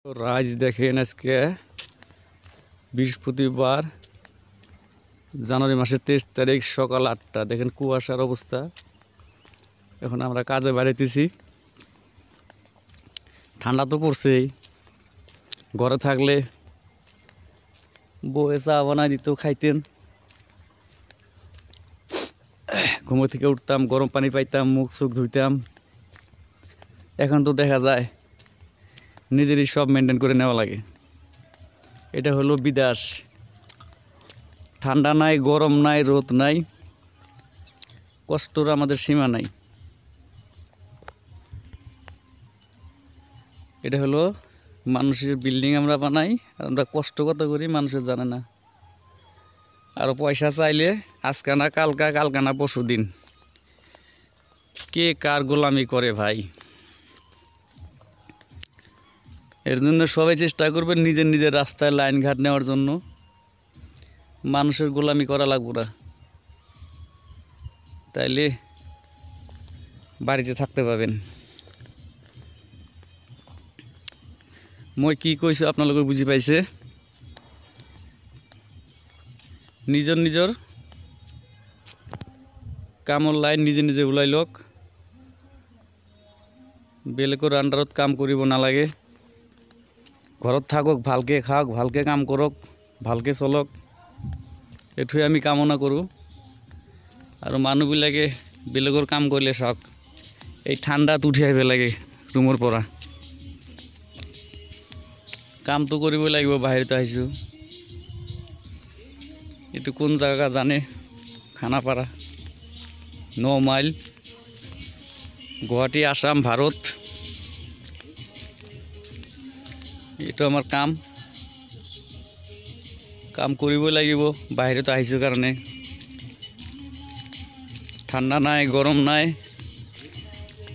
রাজ দেখেন আজকে বৃহস্পতিবার জানুয়ারি মাসের 23 তারিখ সকাল 8টা। দেখেন কুয়াশার অবস্থা। এখন আমরা কাজে বাড়িতেছি। ঠান্ডা তো পড়ছেই, ঘরে থাকলে বউয়ে চা বানাই দিত, খাইতেন। ঘুমো থেকে উঠতাম, গরম পানি পাইতাম, মুখ চোখ ধুইতাম। এখন তো দেখা যায় নিজেরই সব মেনটেন করে নেওয়া লাগে। এটা হলো বিদেশ। ঠান্ডা নাই, গরম নাই, রোদ নাই, কষ্টর আমাদের সীমা নাই। এটা হলো মানুষের বিল্ডিং আমরা বানাই, আর আমরা কষ্ট কত করি মানুষের জানে না। আর পয়সা চাইলে আজকা না কালকা, কালকা না পরশু দিন। কে কার গোলামি করে ভাই? এর জন্য সবাই চেষ্টা করবে নিজের নিজের রাস্তায় লাইন ঘাট নেওয়ার জন্য। মানুষের গোলামি করা লাগবে না, তাইলে বাড়িতে থাকতে পাবেন। মই কি কইছো আপনালোকে বুঝি পাইছে? নিজের নিজের কামর লাইন নিজে নিজে ওলাই লোক, বেলেগৰ আন্ডারত কাম কৰিব নালাগে। ঘৰত থাকক, ভালকে খাওক, ভালকে কাম কৰক, ভালকে চলক, এইটোৱে আমি কামনা কৰোঁ। আৰু মানুহবিলাকে বেলেগৰ কাম কৰিলে চাওক, এই ঠাণ্ডাত উঠি আহিব লাগে ৰুমৰ পৰা। কামটো কৰিব লাগিব, বাহিৰত আহিছোঁ। এইটো কোন জায়গা জানে? খানাপাৰা, 9 মাইল, গুৱাহাটী, আসাম, ভারত। এটা আমার কাম কৰিব লাগিব। বাহিৰত আহিছোঁ কাৰণে ঠাণ্ডা নাই, গৰম নাই,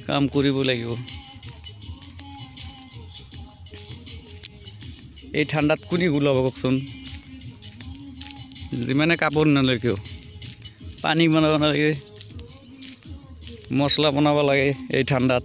কাম কৰিব লাগিব। এই ঠাণ্ডাত কোনে ওলাব কওকচোন? যিমানে কাপোৰ নলয় কিয়, পানী বনাব লাগে, মছলা বনাব লাগে এই ঠাণ্ডাত।